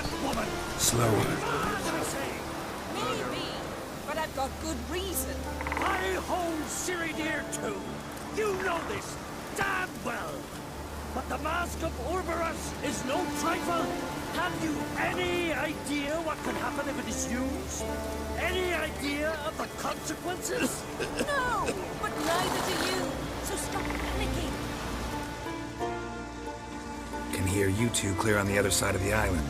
that woman! Slower. Maybe, but I've got good reason. I hold Ciri dear too. You know this damn well. But the Mask of Orboros is no trifle. Have you any idea what could happen if it is used? Any idea of the consequences? No, but neither do you. So stop panicking. Can hear you two clear on the other side of the island.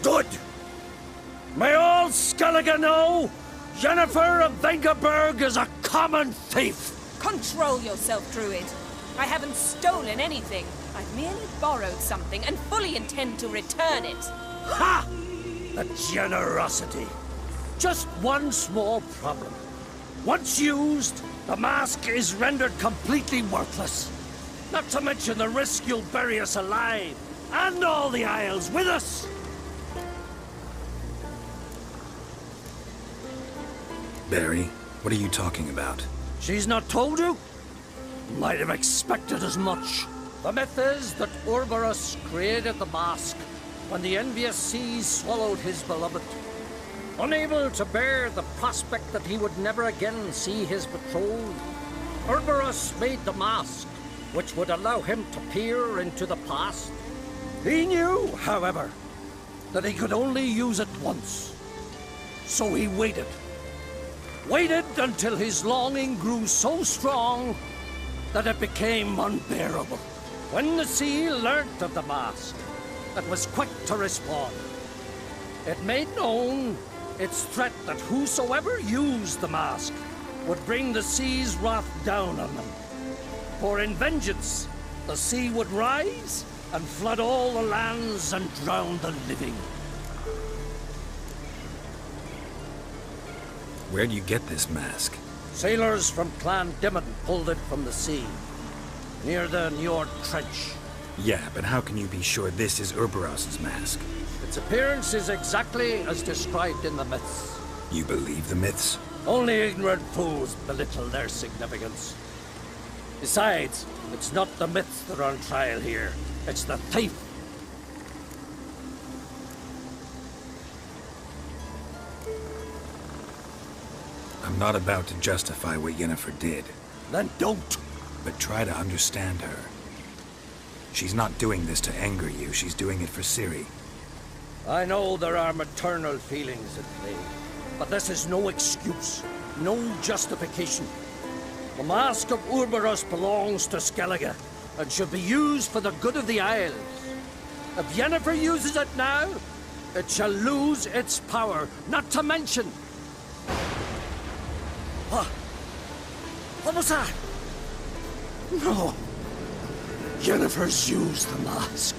Good! May all Skellige know, Yennefer of Vengerberg is a common thief! Control yourself, Druid. I haven't stolen anything. I've merely borrowed something and fully intend to return it. Ha! The generosity. Just one small problem. Once used, the mask is rendered completely worthless. Not to mention the risk you'll bury us alive, and all the Isles with us! Barry, what are you talking about? She's not told you? Might have expected as much. The myth is that Orboros created the mask when the envious seas swallowed his beloved. Unable to bear the prospect that he would never again see his betrothed, Orboros made the mask, which would allow him to peer into the past. He knew, however, that he could only use it once. So he waited. Waited until his longing grew so strong that it became unbearable. When the sea learnt of the mask, it was quick to respond. It made known its threat that whosoever used the mask would bring the sea's wrath down on them. For in vengeance, the sea would rise and flood all the lands and drown the living. Where do you get this mask? Sailors from Clan Dimmon pulled it from the sea, near the Njord Trench. Yeah, but how can you be sure this is Orboros' mask? Its appearance is exactly as described in the myths. You believe the myths? Only ignorant fools belittle their significance. Besides, it's not the myths that are on trial here. It's the thief. I'm not about to justify what Yennefer did. Then don't. But try to understand her. She's not doing this to anger you, she's doing it for Ciri. I know there are maternal feelings at play, but this is no excuse, no justification. The Mask of Orboros belongs to Skellige, and should be used for the good of the Isles. If Yennefer uses it now, it shall lose its power, not to mention... What? What was that? No. Yennefer's used the mask.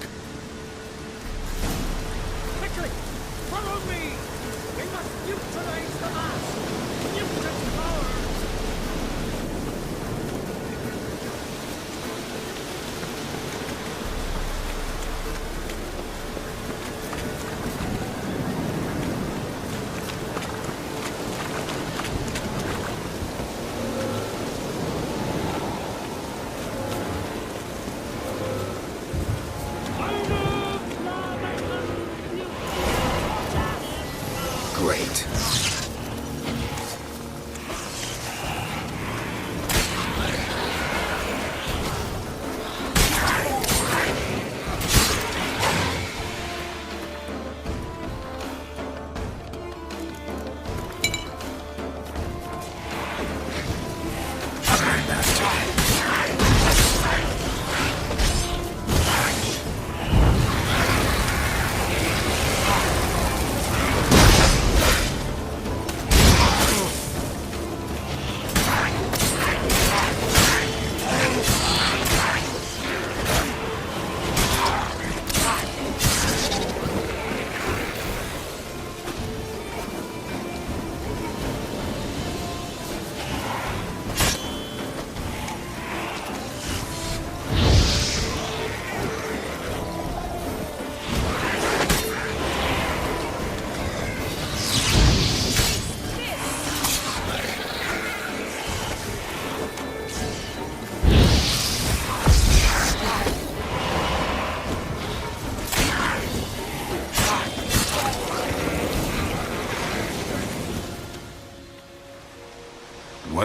Quickly! Follow me! We must neutralize the mask! Mute its power!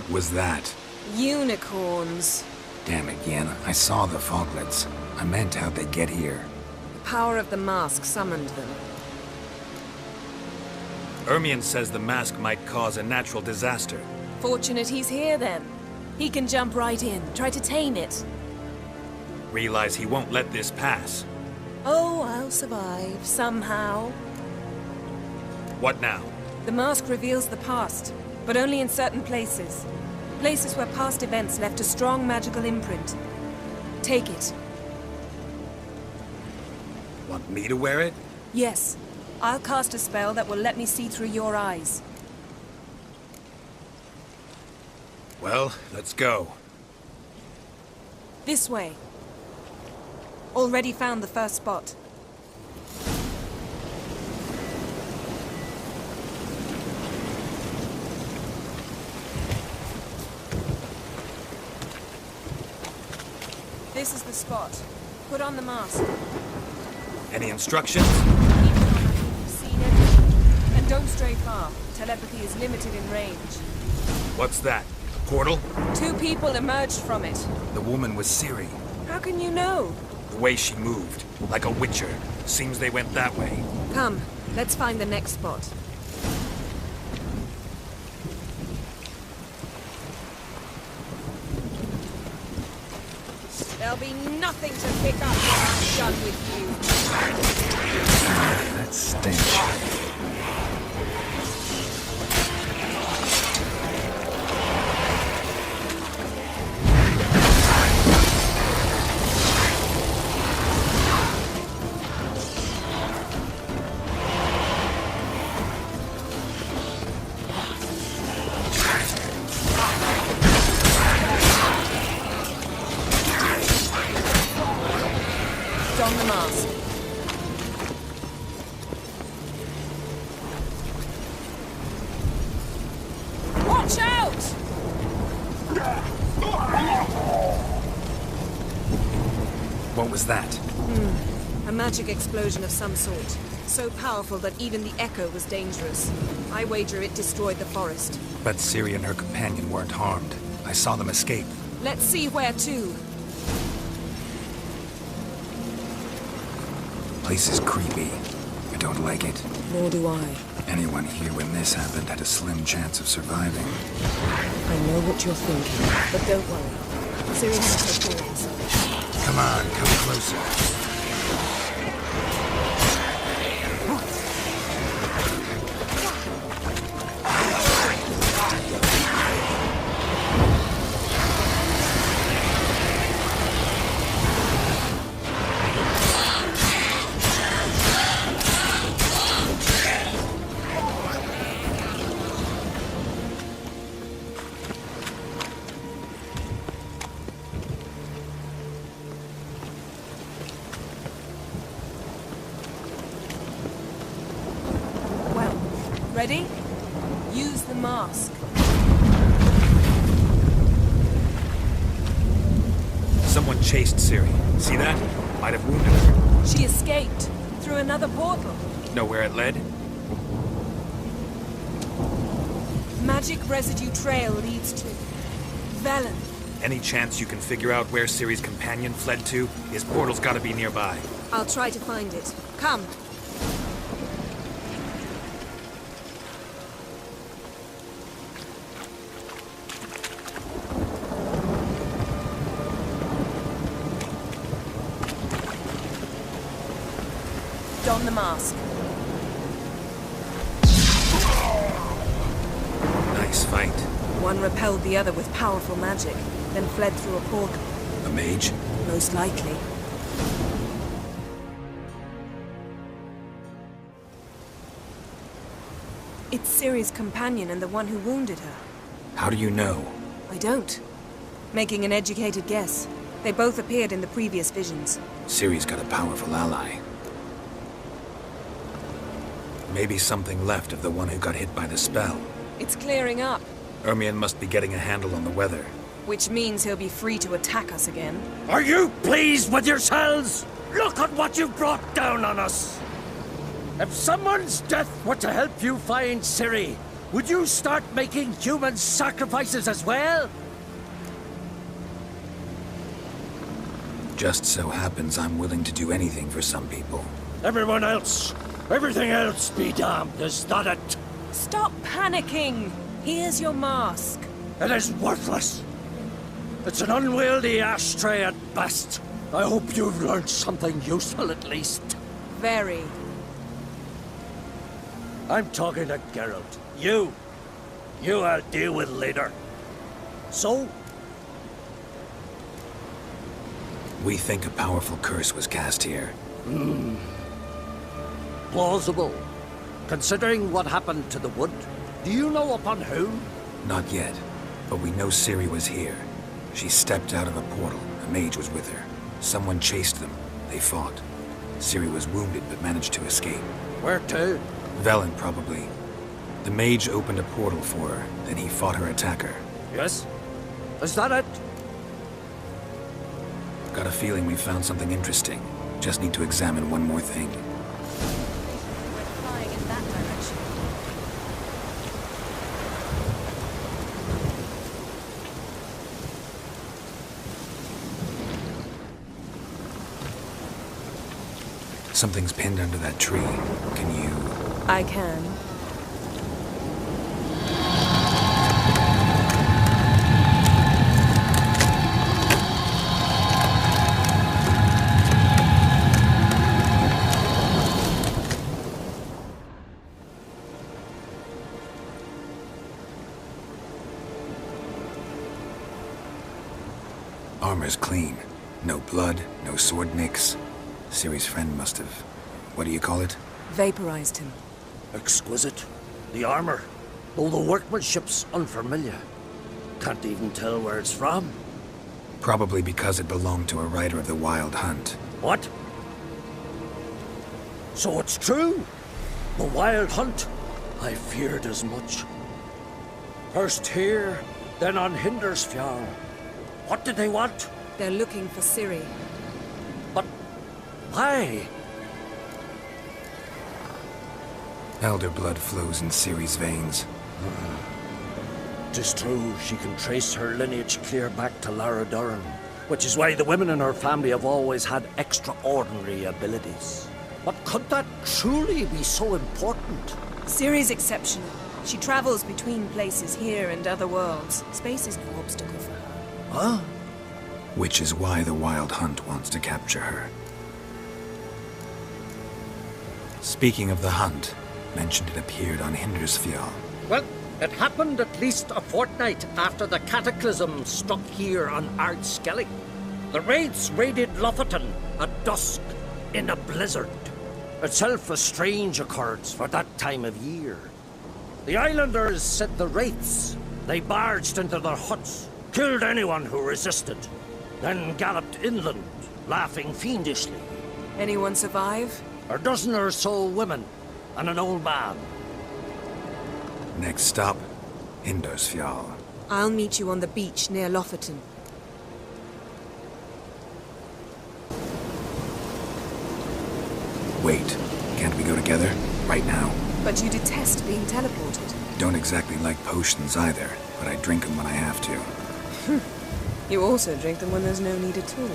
What was that? Unicorns. Damn it, Yen. I saw the foglets. I meant how'd they get here. The power of the mask summoned them. Ermion says the mask might cause a natural disaster. Fortunate he's here then. He can jump right in, try to tame it. Realize he won't let this pass. Oh, I'll survive, somehow. What now? The mask reveals the past, but only in certain places. Places where past events left a strong magical imprint. Take it. Want me to wear it? Yes. I'll cast a spell that will let me see through your eyes. Well, let's go. This way. Already found the first spot. This is the spot. Put on the mask. Any instructions? Keep it on until you've seen everything. And don't stray far. Telepathy is limited in range. What's that? A portal? 2 people emerged from it. The woman was Ciri. How can you know? The way she moved, like a witcher. Seems they went that way. Come, let's find the next spot. There'll be nothing to pick up when I'm done with you. That stench. Don the mask. Watch out! What was that? A magic explosion of some sort. So powerful that even the echo was dangerous. I wager it destroyed the forest. But Ciri and her companion weren't harmed. I saw them escape. Let's see where to. Place is creepy. I don't like it. Nor do I. Anyone here when this happened had a slim chance of surviving. I know what you're thinking, but don't worry. Ciri has her thoughts. Come on, come closer. Ready? Use the mask. Someone chased Ciri. See that? Might have wounded her. She escaped through another portal. Know where it led? Magic residue trail leads to Velen. Any chance you can figure out where Ciri's companion fled to? His portal's gotta be nearby. I'll try to find it. Come. Don the mask. Nice fight. One repelled the other with powerful magic, then fled through a portal. A mage? Most likely. It's Ciri's companion and the one who wounded her. How do you know? I don't. Making an educated guess. They both appeared in the previous visions. Ciri's got a powerful ally. Maybe something left of the one who got hit by the spell. It's clearing up, Ermion must be getting a handle on the weather. which means he'll be free to attack us again. Are you pleased with yourselves? Look at what you've brought down on us! If someone's death were to help you find Ciri, would you start making human sacrifices as well? Just so happens I'm willing to do anything for some people. Everyone else, everything else be damned, is that it? Stop panicking! Here's your mask. It is worthless. It's an unwieldy ashtray at best. I hope you've learned something useful at least. Very. I'm talking to Geralt. You I'll deal with later. So? We think a powerful curse was cast here. Plausible. Considering what happened to the wood, do you know upon whom? Not yet, but we know Ciri was here. She stepped out of a portal. A mage was with her. Someone chased them. They fought. Ciri was wounded but managed to escape. Where to? Velen, probably. The mage opened a portal for her, then he fought her attacker. Yes? Is that it? Got a feeling we found something interesting. Just need to examine one more thing. We're flying in that direction. Something's pinned under that tree. Can you... I can. Armor's clean. No blood, no sword nicks. Ciri's friend must have... What do you call it? Vaporized him. Exquisite. The armor, though the workmanship's unfamiliar. Can't even tell where it's from. Probably because it belonged to a rider of the Wild Hunt. What? So it's true? The Wild Hunt? I feared as much. First here, then on Hindersfjall. What did they want? They're looking for Ciri. But why? Elder blood flows in Ciri's veins. 'Tis true, she can trace her lineage clear back to Lara Duran, which is why the women in her family have always had extraordinary abilities. But could that truly be so important? Ciri's exceptional. She travels between places here and other worlds. Space is no obstacle for her. Huh? Which is why the Wild Hunt wants to capture her. Speaking of the hunt, mentioned it appeared on Hindersfjall. Well, it happened at least a fortnight after the cataclysm struck here on Ardskellig. The raids raided Lofoten at dusk in a blizzard. Itself a strange occurrence for that time of year. The islanders said the wraiths. They barged into their huts, killed anyone who resisted, then galloped inland, laughing fiendishly. Anyone survive? A dozen or so women, and an old man. Next stop, Hindersfjall. I'll meet you on the beach near Lofoten. Wait, can't we go together? Right now? But you detest being teleported. Don't exactly like potions either, but I drink them when I have to. You also drink them when there's no need at all.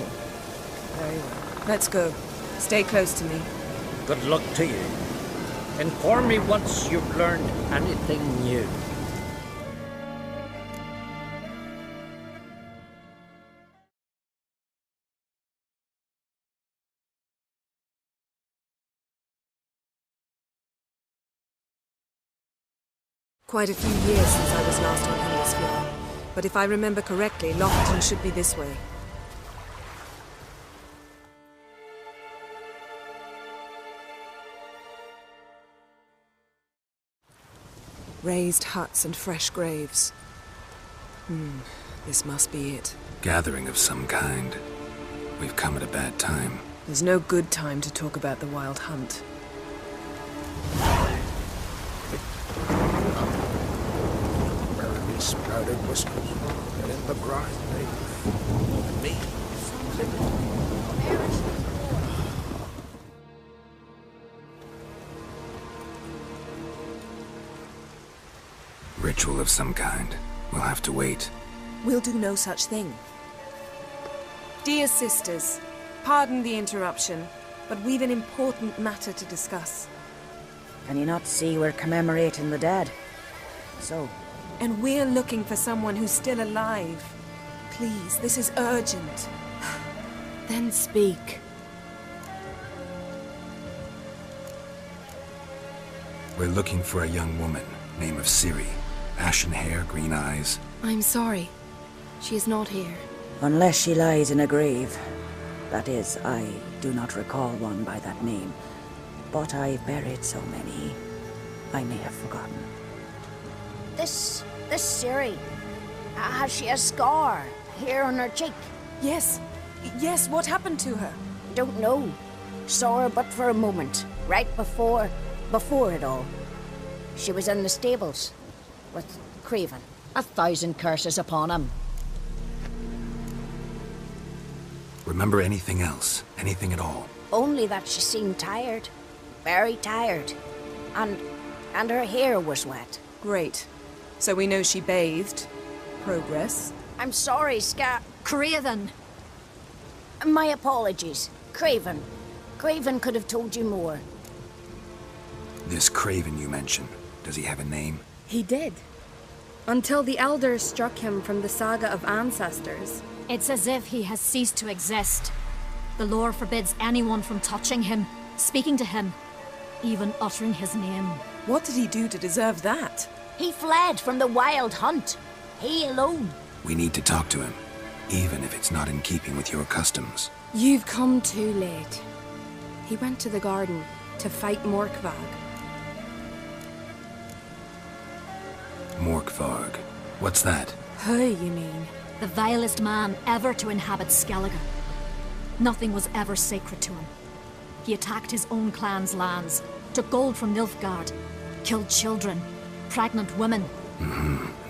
Very well. Let's go. Stay close to me. Good luck to you. Inform me once you've learned anything new. Quite a few years since I was last on Hindersfjall. But if I remember correctly, Lofoten should be this way. Raised huts and fresh graves. This must be it. Gathering of some kind. We've come at a bad time. There's no good time to talk about the Wild Hunt. Merrily sprouted whiskers, and in the grind they me. ritual of some kind. We'll have to wait. We'll do no such thing. Dear sisters, pardon the interruption, but we've an important matter to discuss. Can you not see we're commemorating the dead? So, And we're looking for someone who's still alive. Please, this is urgent. Then speak. We're looking for a young woman, name of Ciri. Ashen hair, green eyes. I'm sorry. She is not here. unless she lies in a grave. That is, I do not recall one by that name. But I've buried so many, I may have forgotten. This Ciri, has she a scar here on her cheek? Yes. Yes, what happened to her? Don't know. Saw her but for a moment, right before it all. She was in the stables with Craven. 1,000 curses upon him. Remember anything else? Anything at all? Only that she seemed tired. Very tired. And her hair was wet. Great. So we know she bathed. Progress. I'm sorry, Craven! My apologies. Craven. Craven could have told you more. This Craven you mentioned, does he have a name? He did. Until the Elders struck him from the Saga of Ancestors. It's as if he has ceased to exist. The lore forbids anyone from touching him, speaking to him, even uttering his name. What did he do to deserve that? He fled from the wild hunt. He alone. We need to talk to him, even if it's not in keeping with your customs. You've come too late. He went to the garden to fight Morkvarg. Morkvarg. What's that? Who, you mean? The vilest man ever to inhabit Skellige. Nothing was ever sacred to him. He attacked his own clan's lands, took gold from Nilfgaard, killed children, pregnant women.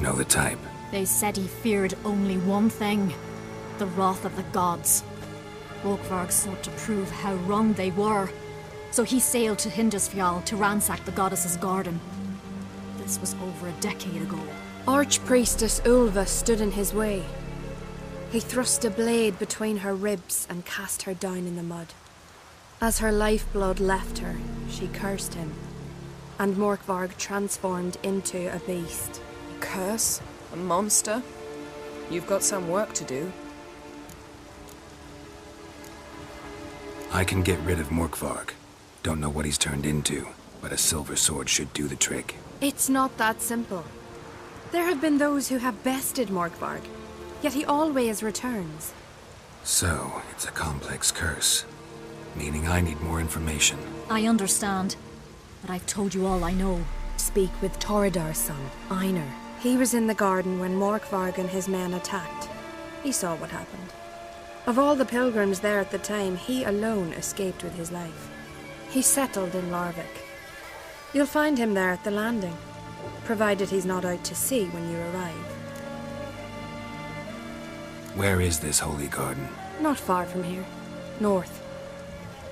Know the type. They said he feared only one thing, the wrath of the gods. Morkvarg sought to prove how wrong they were, so he sailed to Hindisfjall to ransack the goddess's garden. This was over a decade ago. Archpriestess Ulva stood in his way. He thrust a blade between her ribs and cast her down in the mud. As her lifeblood left her, she cursed him, and Morkvarg transformed into a beast. A curse? A monster? You've got some work to do. I can get rid of Morkvarg. Don't know what he's turned into, but a silver sword should do the trick. It's not that simple. There have been those who have bested Morkvarg, yet he always returns. So, it's a complex curse. Meaning I need more information. I understand, but I've told you all I know. Speak with Torridar's son, Einar. He was in the garden when Morkvarg and his men attacked. He saw what happened. Of all the pilgrims there at the time, he alone escaped with his life. He settled in Larvik. You'll find him there at the landing, provided he's not out to sea when you arrive. Where is this holy garden? Not far from here. North.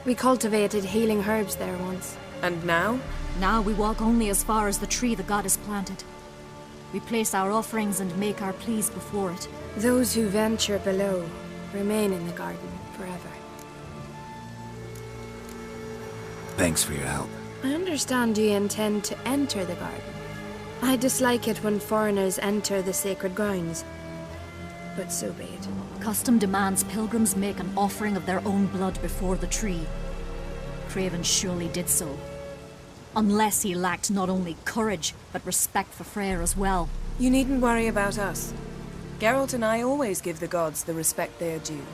We cultivated healing herbs there once. And now? Now we walk only as far as the tree the goddess planted. We place our offerings and make our pleas before it. Those who venture below remain in the garden forever. Thanks for your help. I understand you intend to enter the garden. I dislike it when foreigners enter the sacred grounds, but so be it. Custom demands pilgrims make an offering of their own blood before the tree. Craven surely did so. Unless he lacked not only courage, but respect for Freyr as well. You needn't worry about us. Geralt and I always give the gods the respect they are due.